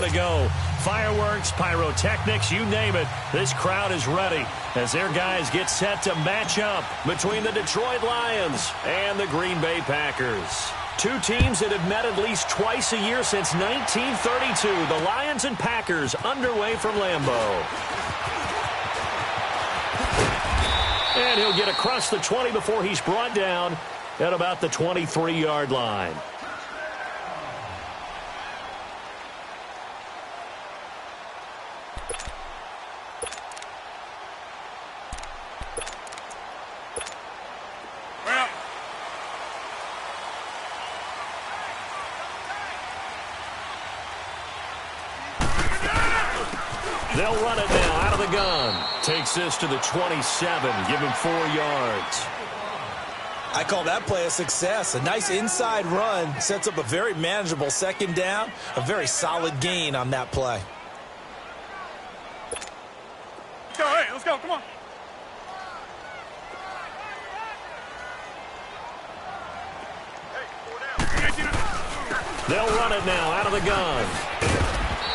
moment ago. Fireworks, pyrotechnics, you name it. This crowd is ready as their guys get set to match up between the Detroit Lions and the Green Bay Packers. Two teams that have met at least twice a year since 1932. The Lions and Packers underway from Lambeau. And he'll get across the 20 before he's brought down at about the 23-yard line. They'll run it now out of the gun. Takes this to the 27. Give him 4 yards. I call that play a success. A nice inside run sets up a very manageable second down. A very solid gain on that play. Let's go, hey, let's go, come on. They'll run it now out of the gun.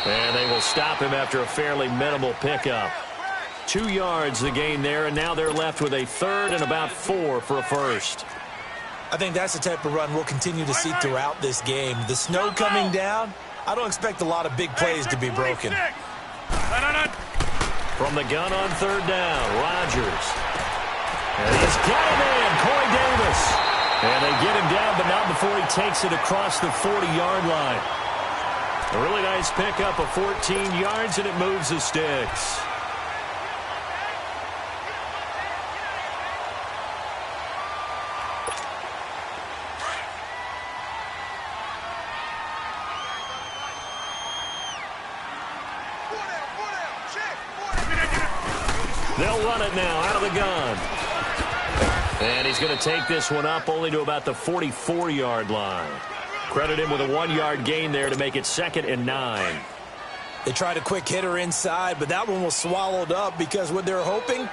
And they will stop him after a fairly minimal pickup. 2 yards the gain there, and now they're left with a third and about 4 for a first. I think that's the type of run we'll continue to see throughout this game. The snow coming down, I don't expect a lot of big plays to be broken. From the gun on third down, Rodgers. And he's got him in, Corey Davis. And they get him down, but not before he takes it across the 40-yard line. A really nice pickup of 14 yards, and it moves the sticks. They'll run it now out of the gun. And he's going to take this one up only to about the 44-yard line. Credit him with a 1-yard gain there to make it 2nd and 9. They tried a quick hitter inside, but that one was swallowed up because what they're hoping,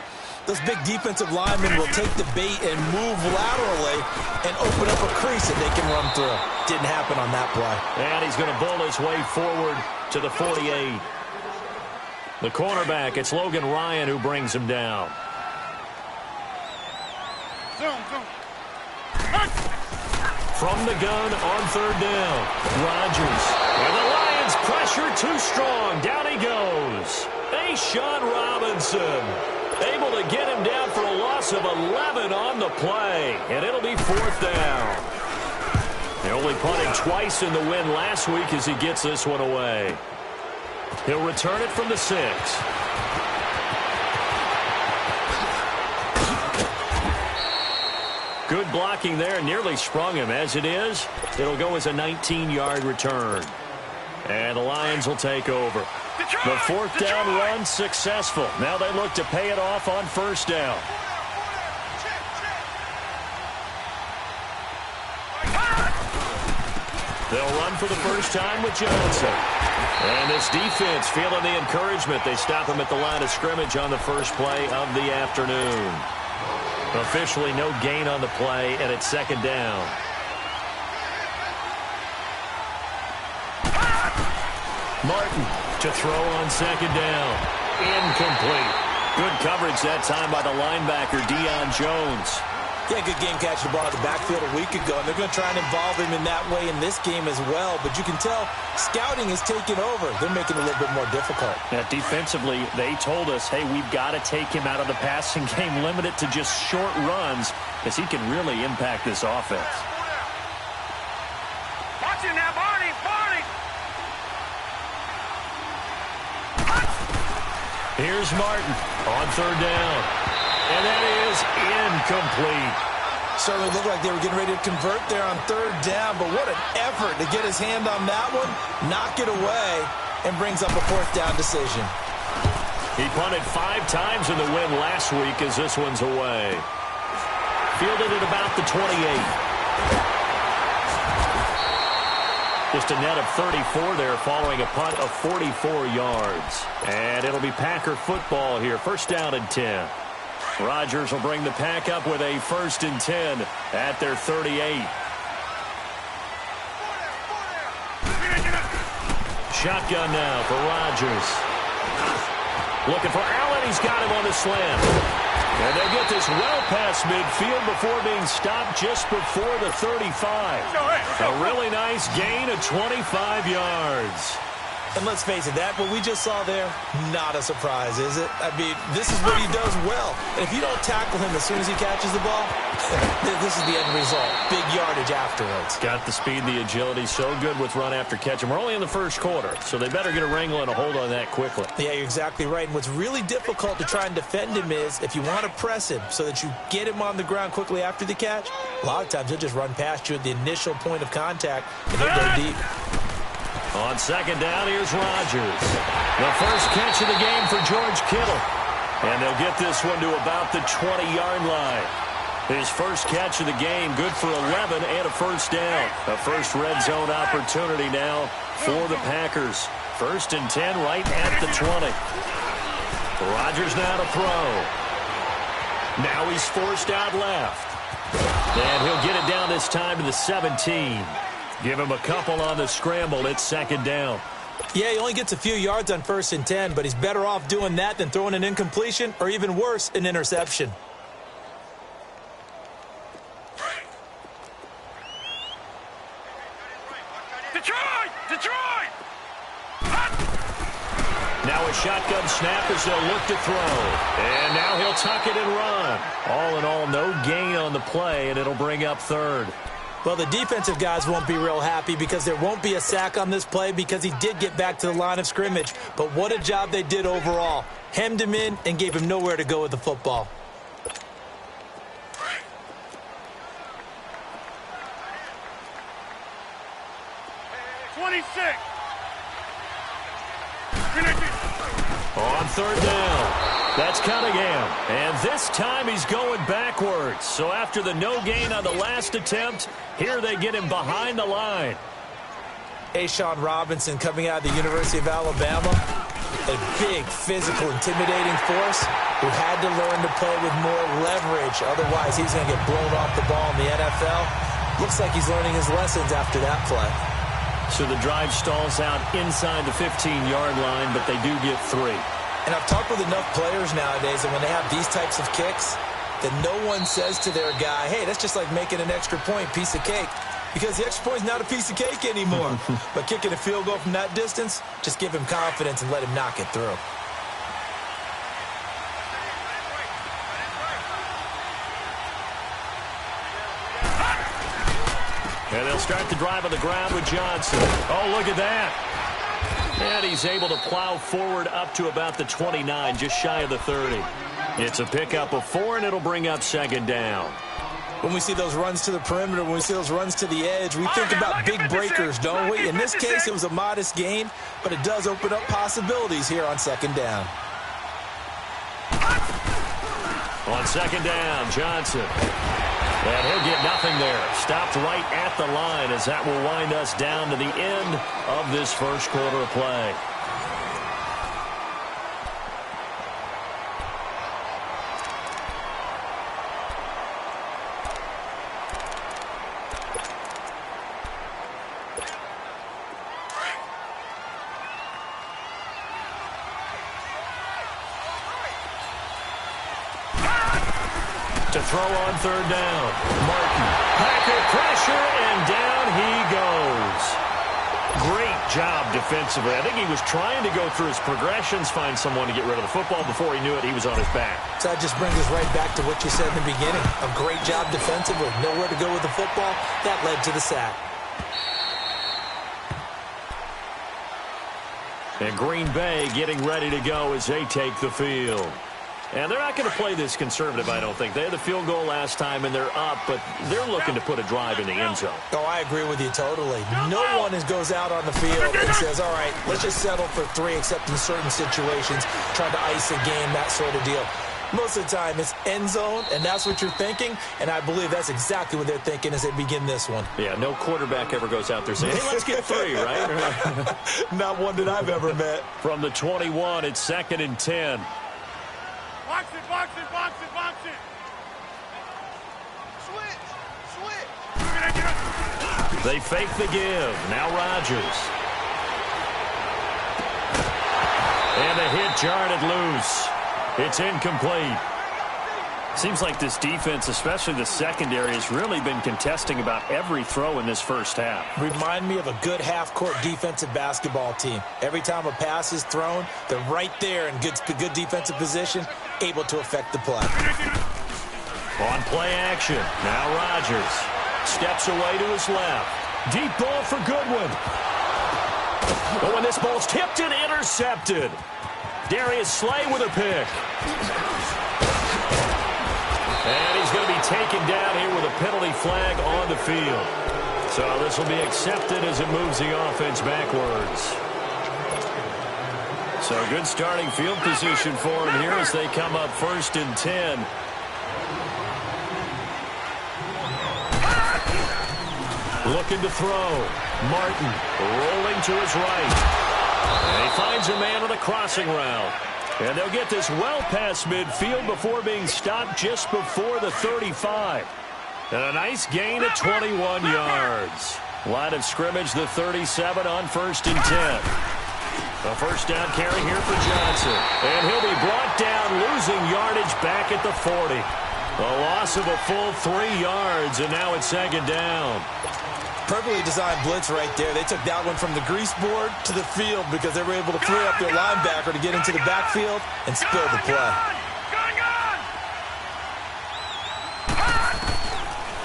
those big defensive linemen will take the bait and move laterally and open up a crease that they can run through. Didn't happen on that play. And he's going to bull his way forward to the 48. The cornerback, it's Logan Ryan who brings him down. From the gun on third down, Rodgers. And the Lions pressure too strong. Down he goes. A'Shawn Robinson able to get him down for a loss of 11 on the play. And it'll be 4th down. They only punted twice in the win last week as he gets this one away. He'll return it from the 6. Good blocking there, nearly sprung him. As it is, it'll go as a 19-yard return. And the Lions will take over. The 4th down run successful. Now they look to pay it off on 1st down. They'll run for the first time with Johnson. And this defense feeling the encouragement. They stop him at the line of scrimmage on the first play of the afternoon. Officially no gain on the play, and it's 2nd down. Martin to throw on 2nd down. Incomplete. Good coverage that time by the linebacker, Deion Jones. Yeah, good game catching the ball at the backfield a week ago, and they're going to try and involve him in that way in this game as well. But you can tell scouting is taking over. They're making it a little bit more difficult. Yeah, defensively, they told us, hey, we've got to take him out of the passing game, limit it to just short runs, as he can really impact this offense. Watch it now, Barney, Barney! Here's Martin on third down. And that is incomplete. Certainly looked like they were getting ready to convert there on third down, but what an effort to get his hand on that one, knock it away, and brings up a 4th down decision. He punted 5 times in the win last week as this one's away. Fielded at about the 28. Just a net of 34 there following a punt of 44 yards. And it'll be Packer football here. 1st down and 10. Rodgers will bring the pack up with a 1st and 10 at their 38. shotgun now for Rodgers. Looking for Allen. He's got him on the slant. And they get this well past midfield before being stopped just before the 35. A really nice gain of 25 yards. And let's face it, that what we just saw there, not a surprise, is it? I mean, this is what he does well. And if you don't tackle him as soon as he catches the ball, this is the end result. Big yardage afterwards. Got the speed, the agility, so good with run after catch. And we're only in the first quarter, so they better get a wrangle and a hold on that quickly. Yeah, you're exactly right. And what's really difficult to try and defend him is if you want to press him so that you get him on the ground quickly after the catch, a lot of times he'll just run past you at the initial point of contact and he'll go deep. On second down, here's Rodgers. The first catch of the game for George Kittle. And they'll get this one to about the 20-yard line. His first catch of the game, good for 11 and a first down. A first red zone opportunity now for the Packers. 1st and 10 right at the 20. Rodgers now to throw. Now he's forced out left. And he'll get it down this time to the 17. Give him a couple on the scramble. It's second down. Yeah, he only gets a few yards on 1st and 10, but he's better off doing that than throwing an incompletion or even worse, an interception. Detroit! Detroit! Now a shotgun snap as they'll look to throw. And now he'll tuck it and run. All in all, no gain on the play, and it'll bring up 3rd. Well, the defensive guys won't be real happy because there won't be a sack on this play because he did get back to the line of scrimmage. But what a job they did overall. Hemmed him in and gave him nowhere to go with the football. On 3rd down. That's Cunningham. And this time he's going backwards. So after the no gain on the last attempt, here they get him behind the line. Sean Robinson coming out of the University of Alabama. A big, physical, intimidating force who had to learn to play with more leverage. Otherwise, he's going to get blown off the ball in the NFL. Looks like he's learning his lessons after that play. So the drive stalls out inside the 15-yard line, but they do get 3. And I've talked with enough players nowadays that when they have these types of kicks, that no one says to their guy, hey, that's just like making an extra point, piece of cake. Because the extra point is not a piece of cake anymore. But kicking a field goal from that distance, just give him confidence and let him knock it through. And they'll start the drive on the ground with Johnson. Oh, look at that. And he's able to plow forward up to about the 29, just shy of the 30. It's a pickup of 4, and it'll bring up second down. When we see those runs to the perimeter, when we see those runs to the edge, we think about big breakers, don't we? In this case, it was a modest gain, but it does open up possibilities here on second down. On second down, Johnson. And he'll get nothing there. Stopped right at the line as that will wind us down to the end of this first quarter of play. To throw on third down. Martin. Packer pressure, and down he goes. Great job defensively. I think he was trying to go through his progressions, find someone to get rid of the football. Before he knew it, he was on his back. So that just brings us right back to what you said in the beginning. A great job defensively. Nowhere to go with the football. That led to the sack. And Green Bay getting ready to go as they take the field. And they're not going to play this conservative, I don't think. They had the field goal last time, and they're up, but they're looking to put a drive in the end zone. Oh, I agree with you totally. No one goes out on the field and says, all right, let's just settle for 3, except in certain situations, trying to ice a game, that sort of deal. Most of the time, it's end zone, and that's what you're thinking, and I believe that's exactly what they're thinking as they begin this one. Yeah, no quarterback ever goes out there saying, hey, let's get 3, right? Not one that I've ever met. From the 21, it's 2nd and 10. Box it, box it, box it, box it. Switch. They fake the give. Now Rodgers. And the hit jarred it loose. It's incomplete. Seems like this defense, especially the secondary, has really been contesting about every throw in this first half. Remind me of a good half-court defensive basketball team. Every time a pass is thrown, they're right there in good defensive position, able to affect the play. On play action, now Rodgers steps away to his left. Deep ball for Goodwin. But when this ball's tipped and intercepted, Darius Slay with a pick. And he's going to be taken down here with a penalty flag on the field. So this will be accepted as it moves the offense backwards. So good starting field position for him here as they come up 1st and 10. Looking to throw. Martin rolling to his right. And he finds a man on a crossing route. And they'll get this well past midfield before being stopped just before the 35. And a nice gain of 21 yards. Line of scrimmage, the 37 on 1st and 10. A first down carry here for Johnson. And he'll be brought down, losing yardage back at the 40. A loss of a full 3 yards, and now it's 2nd down. Perfectly designed blitz right there. They took that one from the grease board to the field because they were able to free up their linebacker to get into the backfield and spill the play.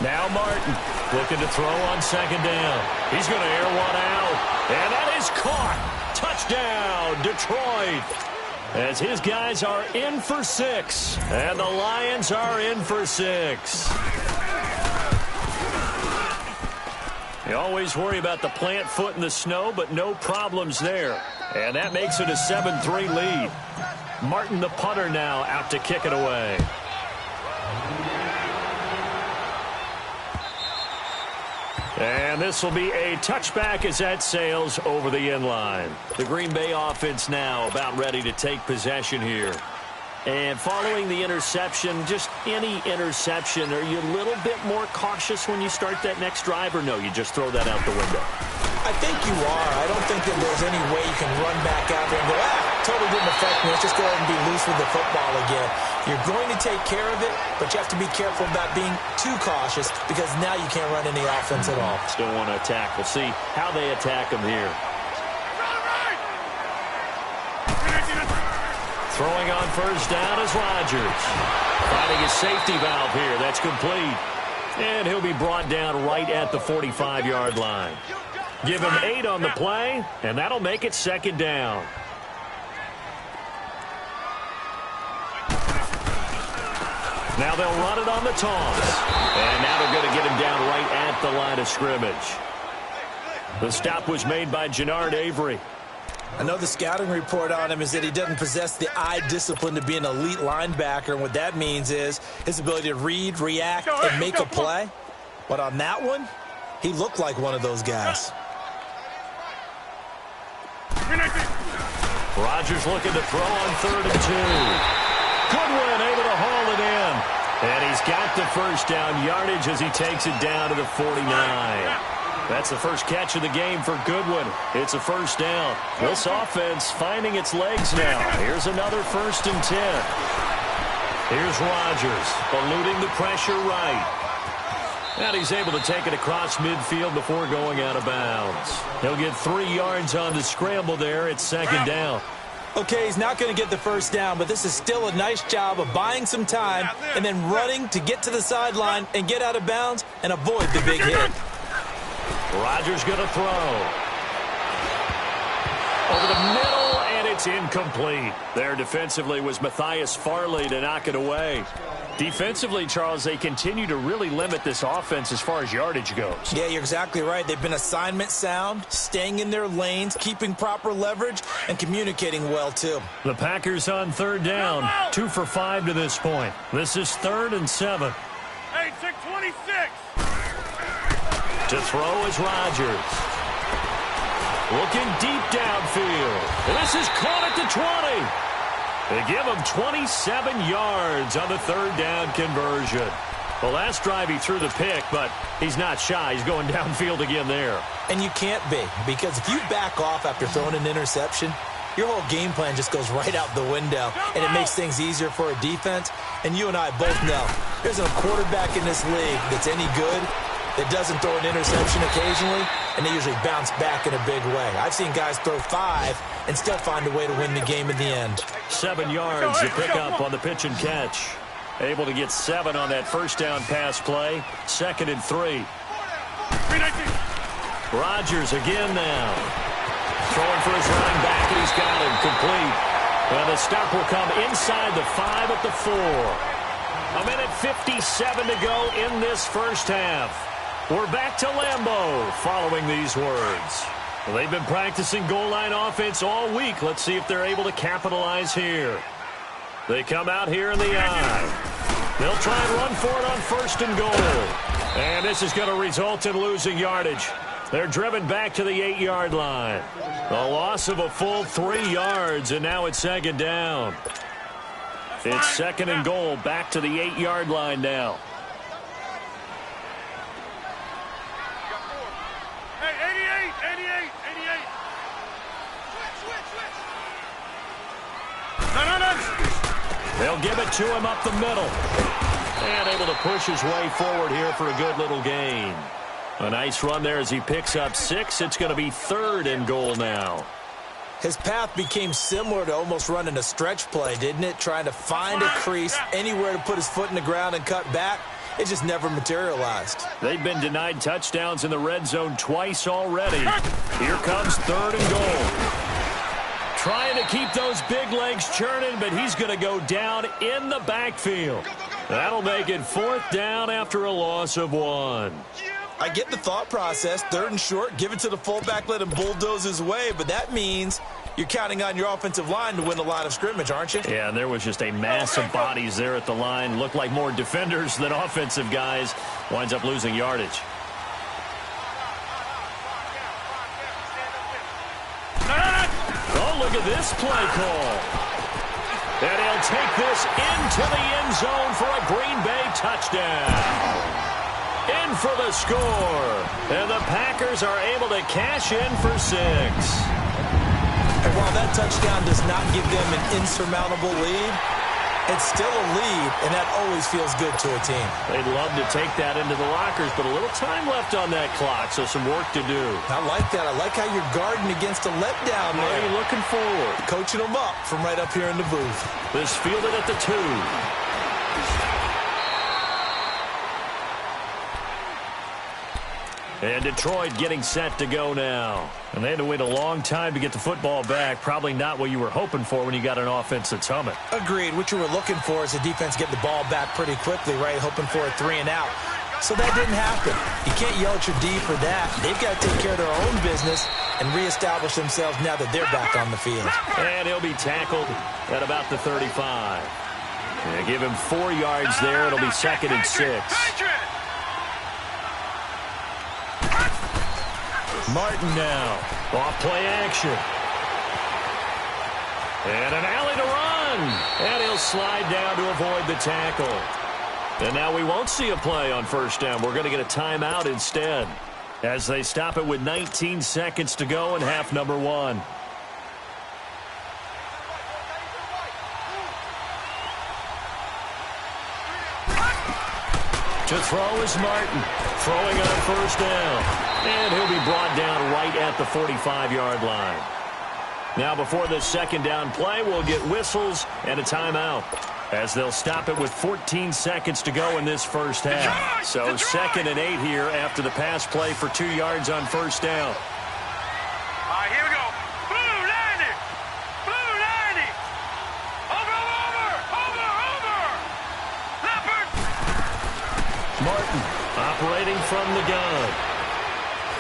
Now Martin looking to throw on 2nd down. He's going to air one out. And that is caught. Touchdown, Detroit. As his guys are in for 6. And the Lions are in for 6. You always worry about the plant foot in the snow, but no problems there. And that makes it a 7-3 lead. Martin, the punter, now out to kick it away. And this will be a touchback as that sails over the end line. The Green Bay offense now about ready to take possession here. And following the interception, just any interception, are you a little bit more cautious when you start that next drive, or no, you just throw that out the window? I think you are. I don't think that there's any way you can run back out there and go, totally didn't affect me. Let's just go ahead and be loose with the football again. You're going to take care of it, but you have to be careful about being too cautious because now you can't run any offense at all. Still want to attack. We'll see how they attack them here. Throwing on 1st down is Rodgers. Finding his safety valve here. That's complete. And he'll be brought down right at the 45-yard line. Give him 8 on the play, and that'll make it 2nd down. Now they'll run it on the toss. And now they're going to get him down right at the line of scrimmage. The stop was made by Jannard Avery. I know the scouting report on him is that he doesn't possess the eye discipline to be an elite linebacker. And what that means is his ability to read, react, and make a play. But on that one, he looked like one of those guys. Rodgers looking to throw on 3rd and 2. Goodwin able to haul it in. And he's got the first down yardage as he takes it down to the 49. That's the first catch of the game for Goodwin. It's a first down. This offense finding its legs now. Here's another 1st and 10. Here's Rodgers eluding the pressure right. And he's able to take it across midfield before going out of bounds. He'll get 3 yards on the scramble there. It's 2nd down. Okay, he's not going to get the first down, but this is still a nice job of buying some time and then running to get to the sideline and get out of bounds and avoid the big hit. Rodgers going to throw. Over the middle, and it's incomplete. There defensively was Matthias Farley to knock it away. Defensively, Charles, they continue to really limit this offense as far as yardage goes. Yeah, you're exactly right. They've been assignment sound, staying in their lanes, keeping proper leverage, and communicating well, too. The Packers on 3rd down, 2 for 5 to this point. This is 3rd and 7. Hey, 626. To throw is Rodgers. Looking deep downfield. And this is caught at the 20. They give him 27 yards on the 3rd down conversion. Well, last drive he threw the pick, but he's not shy. He's going downfield again there. And you can't be, because if you back off after throwing an interception, your whole game plan just goes right out the window, and it makes things easier for a defense. And you and I both know there's a quarterback in this league that's any good that doesn't throw an interception occasionally, and they usually bounce back in a big way. I've seen guys throw 5 and still find a way to win the game in the end. 7 yards to pick up on the pitch and catch. Able to get 7 on that first down pass play. 2nd and 3. Rodgers again now. Throwing for his running back, and he's got him complete. Well, the stop will come inside the 5 at the 4. 1:57 to go in this first half. We're back to Lambeau following these words. Well, they've been practicing goal line offense all week. Let's see if they're able to capitalize here. They come out here in the eye. They'll try and run for it on 1st and goal. And this is going to result in losing yardage. They're driven back to the 8-yard line. A loss of a full 3 yards, and now it's 2nd down. It's 2nd and goal, back to the 8-yard line now. Hey, 88. No. They'll give it to him up the middle. And able to push his way forward here for a good little gain. A nice run there as he picks up 6. It's going to be 3rd and goal now. His path became similar to almost running a stretch play, didn't it? Trying to find a crease, anywhere to put his foot in the ground and cut back. It just never materialized. They've been denied touchdowns in the red zone twice already. Here comes 3rd and goal. Trying to keep those big legs churning, but he's going to go down in the backfield. That'll make it 4th down after a loss of 1. I get the thought process. 3rd and short, give it to the fullback, let him bulldoze his way, but that means you're counting on your offensive line to win the line of scrimmage, aren't you? Yeah, and there was just a mass of bodies there at the line. Looked like more defenders than offensive guys. Winds up losing yardage. Oh, look at this play call. And he'll take this into the end zone for a Green Bay touchdown. In for the score. And the Packers are able to cash in for 6. And while that touchdown does not give them an insurmountable lead, it's still a lead, and that always feels good to a team. They'd love to take that into the lockers, but a little time left on that clock, so some work to do. I like that. I like how you're guarding against a letdown there. Already looking forward. Coaching them up from right up here in the booth. This fielded at the 2. And Detroit getting set to go now. And they had to wait a long time to get the football back. Probably not what you were hoping for when you got an offense that's humming. Agreed. What you were looking for is the defense get the ball back pretty quickly, right? Hoping for a 3 and out. So that didn't happen. You can't yell at your D for that. They've got to take care of their own business and reestablish themselves now that they're back on the field. And he'll be tackled at about the 35. Yeah, give him 4 yards there. It'll be 2nd and 6. Martin now. Off play action. And an alley to run. And he'll slide down to avoid the tackle. And now we won't see a play on 1st down. We're going to get a timeout instead as they stop it with 19 seconds to go in half number 1. To throw is Martin. Throwing on 1st down. And he'll be brought down right at the 45-yard line. Now before this 2nd down play, we'll get whistles and a timeout as they'll stop it with 14 seconds to go in this first half. So 2nd and 8 here after the pass play for 2 yards on 1st down. All right, here we go. Blue 90. Blue 90. Over. Leopard. Martin operating from the gun.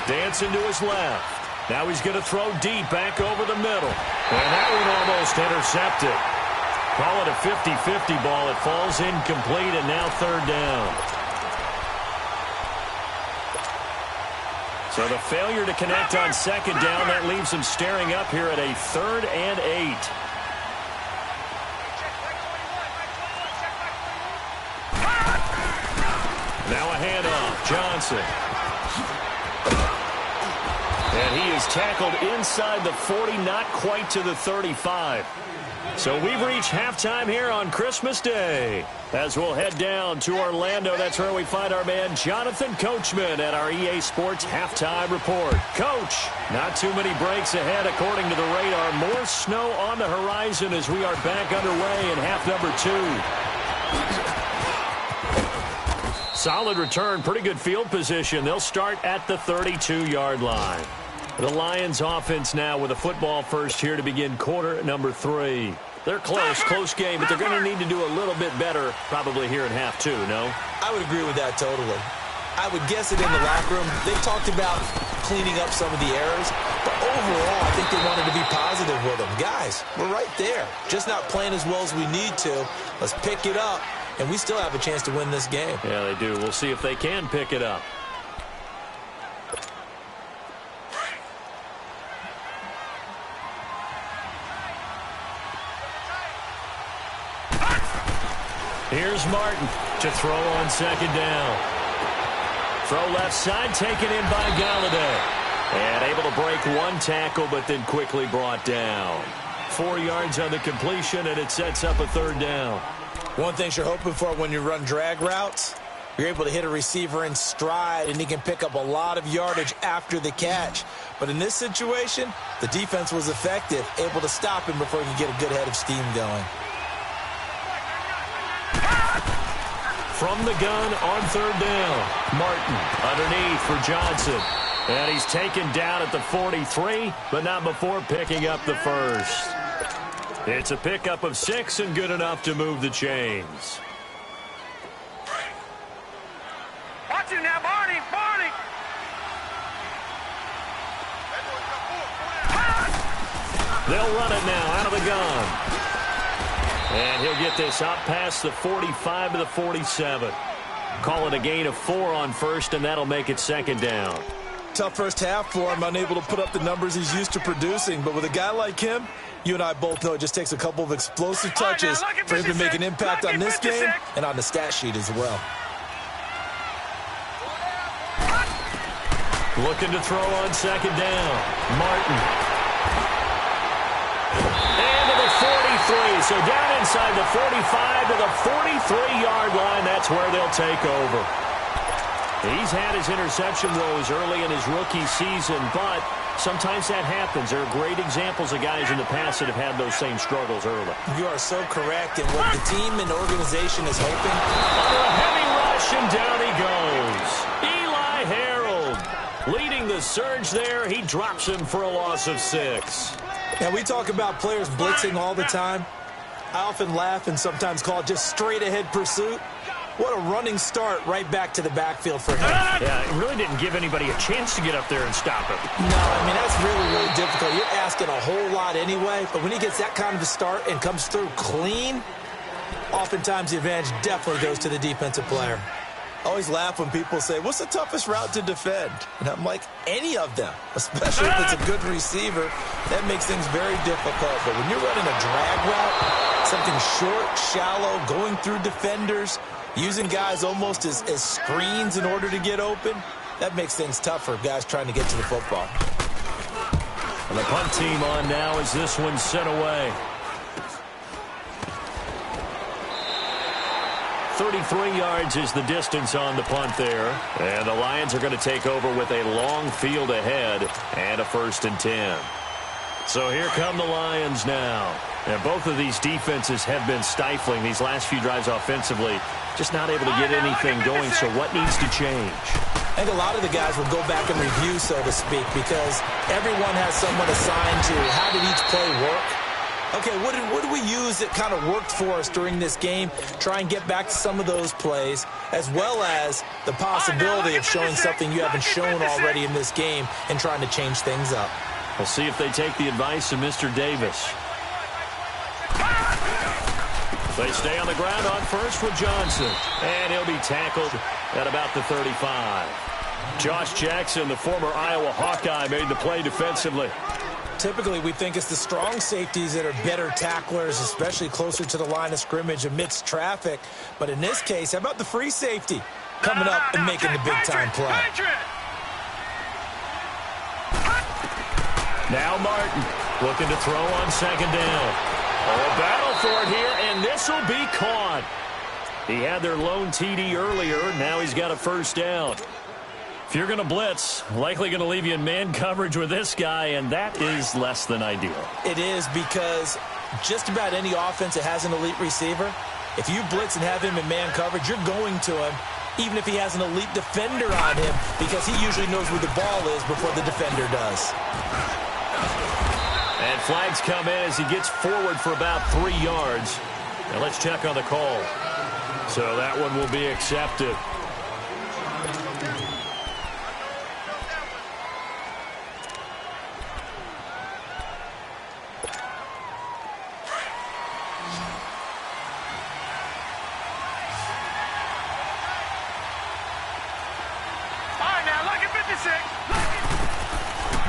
Dancing to his left. Now he's going to throw deep back over the middle. And that one almost intercepted. Call it a 50-50 ball. It falls incomplete, and now 3rd down. So the failure to connect on 2nd down, that leaves him staring up here at a 3rd and 8. Now a handoff. Johnson. And he is tackled inside the 40, not quite to the 35. So we've reached halftime here on Christmas Day. As we'll head down to Orlando, that's where we find our man Jonathan Coachman at our EA Sports Halftime Report. Coach, not too many breaks ahead according to the radar. More snow on the horizon as we are back underway in half number 2. Solid return, pretty good field position. They'll start at the 32-yard line. The Lions offense now with a football first here to begin quarter number 3. They're close game, but they're going to need to do a little bit better probably here in half 2, no? I would agree with that totally. I would guess it in the locker room. They talked about cleaning up some of the errors, but overall I think they wanted to be positive with them. Guys, we're right there. Just not playing as well as we need to. Let's pick it up, and we still have a chance to win this game. Yeah, they do. We'll see if they can pick it up. Here's Martin to throw on second down. Throw left side, taken in by Galladay. And able to break one tackle, but then quickly brought down. 4 yards on the completion, and it sets up a third down. One thing you're hoping for when you run drag routes, you're able to hit a receiver in stride, and he can pick up a lot of yardage after the catch. But in this situation, the defense was effective, able to stop him before he could get a good head of steam going. From the gun on third down, Martin underneath for Johnson. And he's taken down at the 43, but not before picking up the first. It's a pickup of 6 and good enough to move the chains. Watch him now, Barney. They'll run it now out of the gun. And he'll get this up past the 45 to the 47. Call it a gain of 4 on first, and that'll make it second down. Tough first half for him, unable to put up the numbers he's used to producing. But with a guy like him, you and I both know it just takes a couple of explosive touches for him to make an impact on this game and on the stat sheet as well. Looking to throw on second down. Martin. So down inside the 45 to the 43-yard line. That's where they'll take over. He's had his interception woes early in his rookie season, but sometimes that happens. There are great examples of guys in the past that have had those same struggles early. You are so correct. And what the team and organization is hoping. Under a heavy rush, and down he goes. Eli Harold leading the surge there. He drops him for a loss of 6. Now, we talk about players blitzing all the time. I often laugh and sometimes call it just straight-ahead pursuit. What a running start right back to the backfield for him. Yeah, it really didn't give anybody a chance to get up there and stop him. No, I mean, that's really difficult. You're asking a whole lot anyway, but when he gets that kind of a start and comes through clean, oftentimes the advantage definitely goes to the defensive player. I always laugh when people say, what's the toughest route to defend? And I'm like, any of them, especially if it's a good receiver. That makes things very difficult. But when you're running a drag route, something short, shallow, going through defenders, using guys almost as screens in order to get open, that makes things tough for guys trying to get to the football. And the punt team on now as this one's sent away. 33 yards is the distance on the punt there. And the Lions are going to take over with a long field ahead and a 1st and 10. So here come the Lions now. And both of these defenses have been stifling these last few drives offensively. Just not able to get anything going. So what needs to change? I think a lot of the guys will go back and review, so to speak, because everyone has someone assigned to how did each play work. Okay, what did we use that kind of worked for us during this game? Try and get back to some of those plays, as well as the possibility of showing something you haven't shown already in this game and trying to change things up. We'll see if they take the advice of Mr. Davis. They stay on the ground on first with Johnson, and he'll be tackled at about the 35. Josh Jackson, the former Iowa Hawkeye, made the play defensively. Typically, we think it's the strong safeties that are better tacklers, especially closer to the line of scrimmage amidst traffic. But in this case, how about the free safety coming up and making the big-time play? Now Martin looking to throw on second down. Oh, a battle for it here, and this will be caught. He had their lone TD earlier. Now he's got a first down. If you're going to blitz, likely going to leave you in man coverage with this guy, and that is less than ideal. It is, because just about any offense that has an elite receiver, if you blitz and have him in man coverage, you're going to him, even if he has an elite defender on him, because he usually knows where the ball is before the defender does. And flags come in as he gets forward for about 3 yards. Now let's check on the call. So that one will be accepted.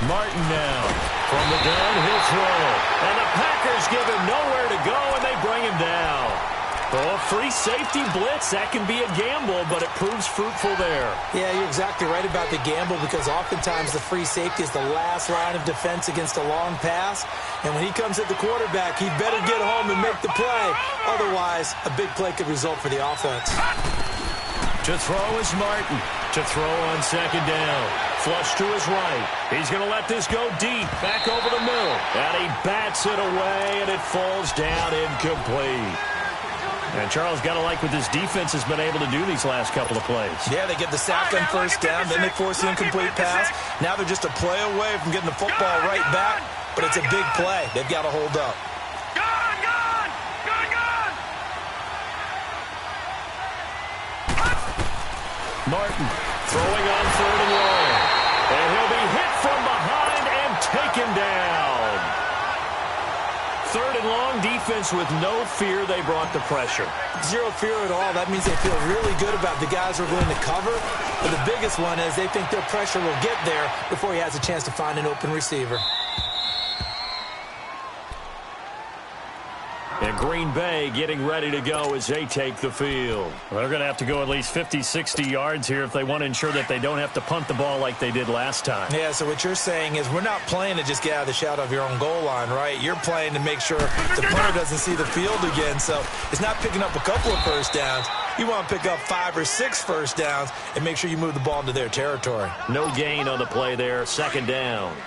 Martin now from the gun, he'll throw. And the Packers give him nowhere to go, and they bring him down. Oh, a free safety blitz, that can be a gamble, but it proves fruitful there. Yeah, you're exactly right about the gamble, because oftentimes the free safety is the last line of defense against a long pass. And when he comes at the quarterback, he better get home and make the play. Otherwise, a big play could result for the offense. To throw is Martin. To throw on second down. Flush to his right. He's going to let this go deep. Back over the middle. And he bats it away, and it falls down incomplete. And Charles, got to like what this defense has been able to do these last couple of plays. Yeah, they get the sack on first down, then they force the incomplete pass. Now they're just a play away from getting the football right back, but it's a big play. They've got to hold up. Martin throwing on third and long. And he'll be hit from behind and taken down. Third and long, defense with no fear. They brought the pressure. Zero fear at all. That means they feel really good about the guys who are going to cover. But the biggest one is they think their pressure will get there before he has a chance to find an open receiver. And Green Bay getting ready to go as they take the field. They're going to have to go at least 50, 60 yards here if they want to ensure that they don't have to punt the ball like they did last time. Yeah, so what you're saying is we're not playing to just get out of the shadow of your own goal line, right? You're playing to make sure the punter doesn't see the field again. So it's not picking up a couple of first downs. You want to pick up 5 or 6 first downs and make sure you move the ball into their territory. No gain on the play there. Second down.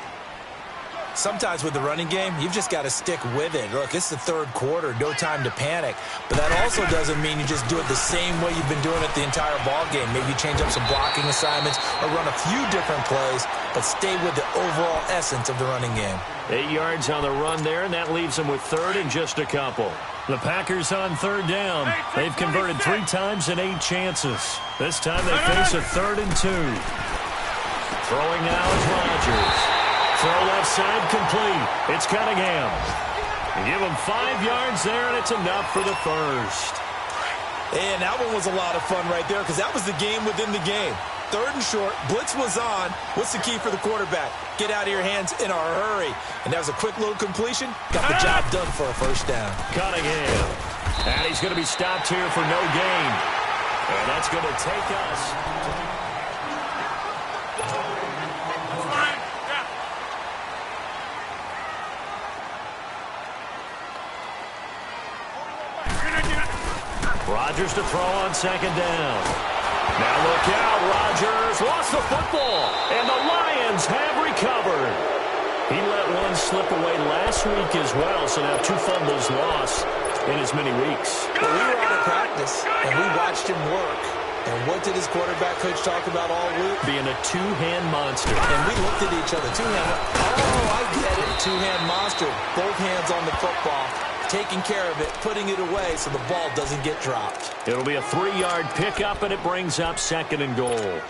Sometimes with the running game, you've just got to stick with it. Look, it's the third quarter, no time to panic. But that also doesn't mean you just do it the same way you've been doing it the entire ball game. Maybe change up some blocking assignments or run a few different plays, but stay with the overall essence of the running game. 8 yards on the run there, and that leaves them with third and just a couple. The Packers on third down. They've converted 3 times in 8 chances. This time they face a 3rd and 2. Throwing now is Rodgers. Throw left side complete. It's Cunningham. Give him 5 yards there, and it's enough for the first. And that one was a lot of fun right there, because that was the game within the game. 3rd and short, blitz was on. What's the key for the quarterback? Get out of your hands in a hurry. And that was a quick little completion. Got the job done for a first down. Cunningham. And he's going to be stopped here for no gain. And that's going to take us. Rodgers to throw on second down. Now look out, Rodgers lost the football, and the Lions have recovered. He let one slip away last week as well, so now 2 fumbles lost in as many weeks. Well, we were out of practice, and we watched him work. And what did his quarterback coach talk about all week? Being a 2-hand monster. And we looked at each other. 2-hand. Oh, I get it. 2-hand monster. Both hands on the football. Taking care of it, putting it away so the ball doesn't get dropped. It'll be a 3-yard pickup, and it brings up 2nd and goal.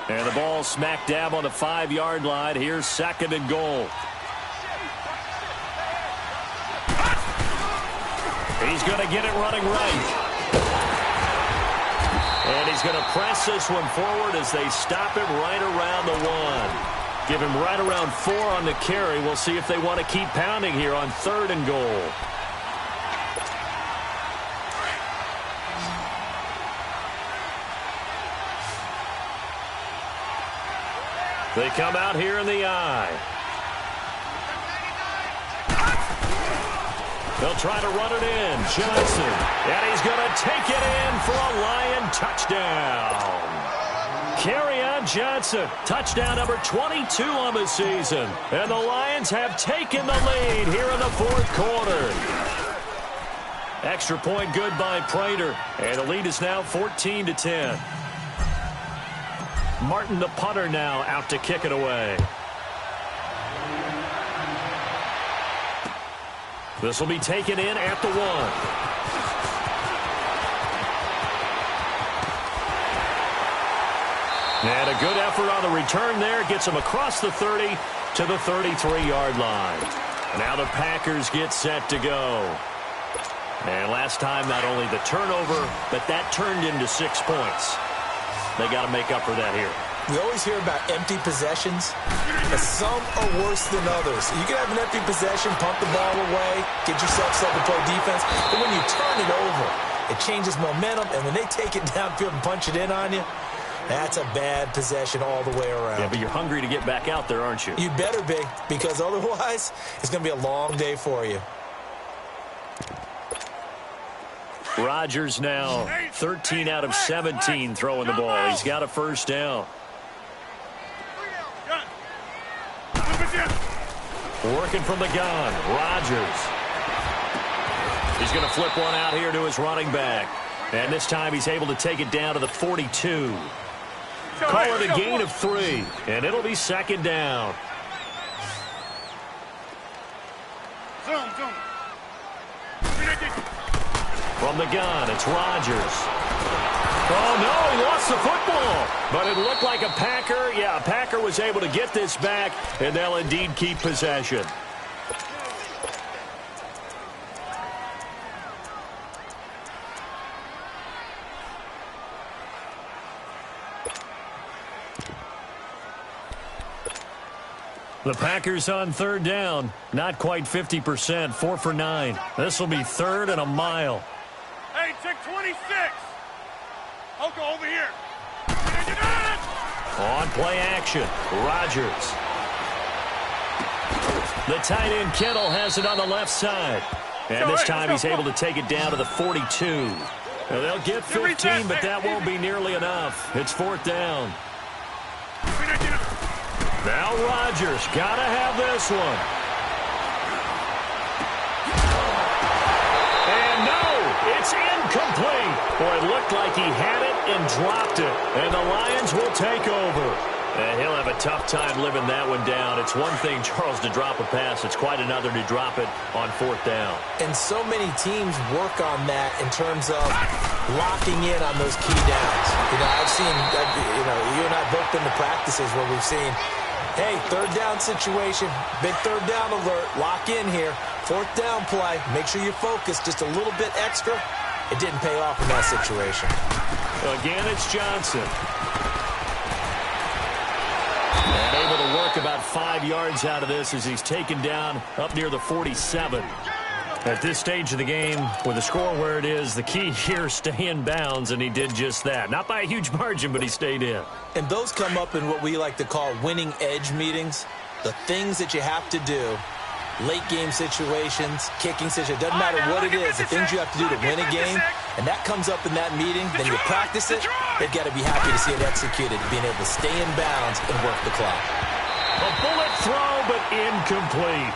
And the ball smack dab on the 5-yard line. Here's 2nd and goal. He's going to get it running right. And he's going to press this one forward as they stop him right around the 1. Give him right around 4 on the carry. We'll see if they want to keep pounding here on 3rd and goal. They come out here in the I. They'll try to run it in. Johnson. And he's going to take it in for a Lion touchdown. Kerryon Johnson, touchdown number 22 on the season. And the Lions have taken the lead here in the fourth quarter. Extra point good by Prater. And the lead is now 14-10. Martin, the punter, now out to kick it away. This will be taken in at the 1. And a good effort on the return there. Gets him across the 30 to the 33-yard line. Now the Packers get set to go. And last time, not only the turnover, but that turned into 6 points. They got to make up for that here. We always hear about empty possessions, but some are worse than others. You can have an empty possession, pump the ball away, get yourself set to play defense, but when you turn it over, it changes momentum, and when they take it downfield and punch it in on you, that's a bad possession all the way around. Yeah, but you're hungry to get back out there, aren't you? You better be, because otherwise, it's going to be a long day for you. Rodgers now 13 out of 17 throwing the ball. He's got a first down. Working from the gun, Rodgers. He's going to flip one out here to his running back. And this time he's able to take it down to the 42. Call it a gain of 3, and it'll be second down. From the gun, it's Rodgers. Oh, no, he lost the football. But it looked like a Packer. Yeah, a Packer was able to get this back, and they'll indeed keep possession. The Packers on third down. Not quite 50%, 4 for 9. This will be third and a mile. Hey, check 26. Hoka over here. On play action, Rodgers. The tight end Kittle has it on the left side. And this time he's able to take it down to the 42. Now they'll get 15, but that won't be nearly enough. It's fourth down. Now Rodgers, gotta have this one. And no, it's incomplete. Boy, it looked like he had it and dropped it. And the Lions will take over. And he'll have a tough time living that one down. It's one thing, Charles, to drop a pass. It's quite another to drop it on fourth down. And so many teams work on that in terms of locking in on those key downs. I've seen, you and I both been to practices where we've seen, hey, third down situation, big third down alert, lock in here, fourth down play, make sure you're focused just a little bit extra. It didn't pay off in that situation. Again, it's Johnson. And able to work about 5 yards out of this as he's taken down up near the 47. At this stage of the game, with the score where it is, the key here, stay in bounds, and he did just that. Not by a huge margin, but he stayed in. And those come up in what we like to call winning edge meetings. The things that you have to do, late game situations, kicking situations, doesn't matter what it is, the things you have to do to win a game, and that comes up in that meeting, then you practice it, they've got to be happy to see it executed, being able to stay in bounds and work the clock. A bullet throw, but incomplete.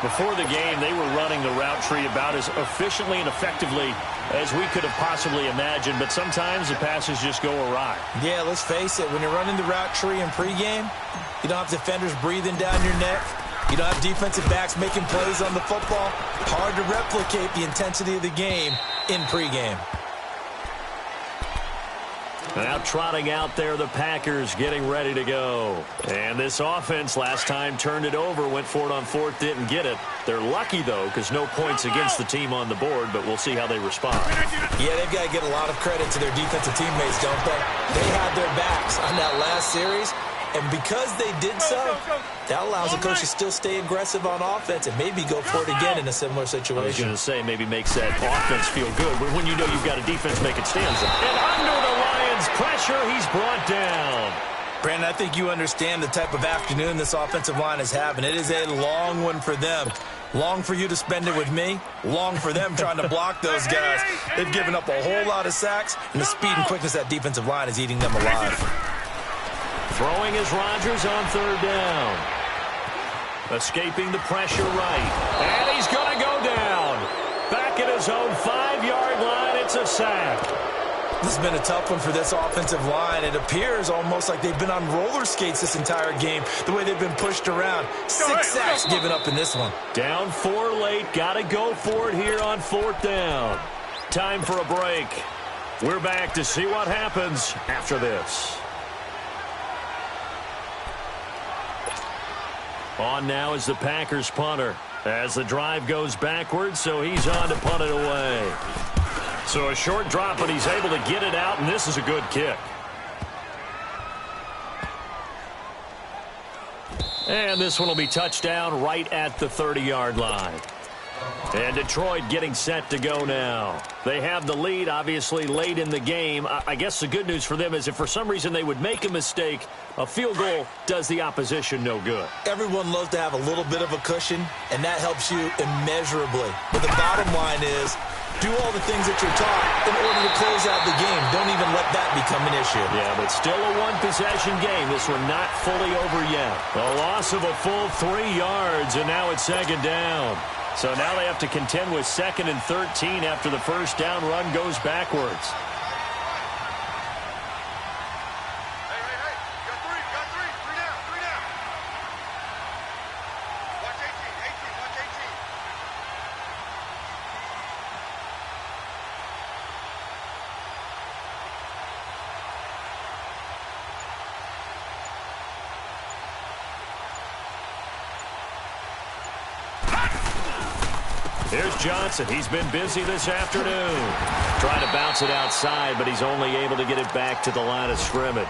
Before the game, they were running the route tree about as efficiently and effectively as we could have possibly imagined, but sometimes the passes just go awry. Yeah, let's face it, when you're running the route tree in pregame, you don't have defenders breathing down your neck. You don't have defensive backs making plays on the football. Hard to replicate the intensity of the game in pregame. Now trotting out there, the Packers getting ready to go. And this offense last time turned it over, went for it on fourth, didn't get it. They're lucky, though, because no points against the team on the board, but we'll see how they respond. Yeah, they've got to get a lot of credit to their defensive teammates, don't they? They had their backs on that last series, and because they did so, that allows the coach to still stay aggressive on offense and maybe go for it again in a similar situation. I was going to say, maybe makes that offense feel good, but when you know you've got a defense making stands up. And under the Lions' pressure, he's brought down. Brandon, I think you understand the type of afternoon this offensive line is having. It is a long one for them. Long for you to spend it with me. Long for them trying to block those guys. They've given up a whole lot of sacks, and the speed and quickness of that defensive line is eating them alive. Throwing is Rodgers on third down. Escaping the pressure right. And he's going to go down. Back at his own 5-yard line, it's a sack. This has been a tough one for this offensive line. It appears almost like they've been on roller skates this entire game, the way they've been pushed around. 6 sacks given up in this one. Down 4 late. Got to go for it here on 4th down. Time for a break. We're back to see what happens after this. On now is the Packers punter as the drive goes backwards, so he's on to punt it away. So a short drop, but he's able to get it out, and this is a good kick. And this one will be touchdown right at the 30-yard line. And Detroit getting set to go now. They have the lead, obviously, late in the game. I guess the good news for them is if for some reason they would make a mistake, a field goal does the opposition no good. Everyone loves to have a little bit of a cushion, and that helps you immeasurably. But the bottom line is, do all the things that you're taught in order to close out the game. Don't even let that become an issue. Yeah, but still a one-possession game. This one not fully over yet. A loss of a full 3 yards, and now it's 2nd down. So now they have to contend with 2nd and 13 after the first down run goes backwards. Here's Johnson. He's been busy this afternoon. Trying to bounce it outside, but he's only able to get it back to the line of scrimmage.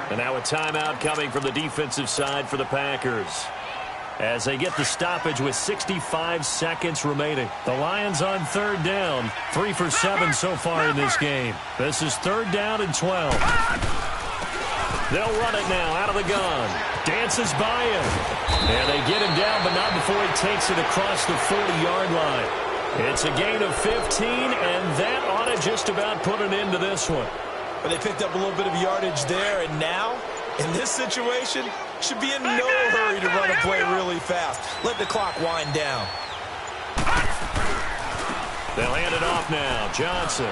And now a timeout coming from the defensive side for the Packers, as they get the stoppage with 65 seconds remaining. The Lions on 3rd down. 3 for 7 so far in this game. This is 3rd down and 12. They'll run it now out of the gun. Dances by him. And they get him down, but not before he takes it across the 40-yard line. It's a gain of 15, and that ought to just about put an end to this one. But they picked up a little bit of yardage there, and now, in this situation, should be in no hurry to run a play really fast. Let the clock wind down. They'll hand it off now. Johnson.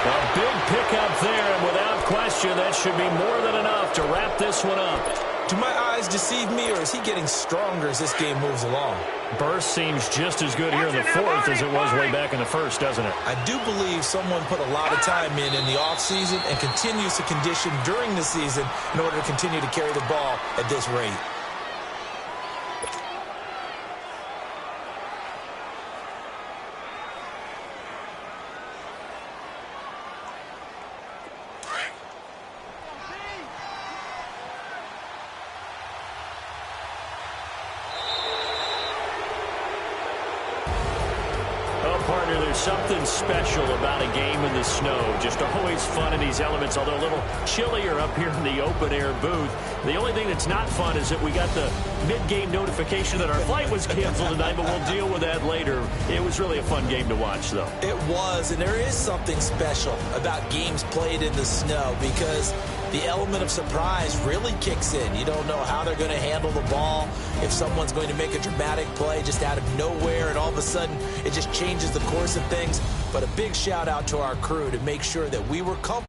A big pickup there, and without question, that should be more than enough to wrap this one up. Do my eyes deceive me, or is he getting stronger as this game moves along? Burst seems just as good here in the 4th as it was way back in the 1st, doesn't it? I do believe someone put a lot of time in the offseason and continues to condition during the season in order to continue to carry the ball at this rate. Partner, there's something special about a game in the snow. Just always fun in these elements, although a little chillier up here in the open-air booth. The only thing that's not fun is that we got the mid-game notification that our flight was canceled tonight, but we'll deal with that later. It was really a fun game to watch, though. It was, and there is something special about games played in the snow because the element of surprise really kicks in. You don't know how they're going to handle the ball, if someone's going to make a dramatic play just out of nowhere, and all of a sudden it just changes the course of things. But a big shout out to our crew to make sure that we were comfortable.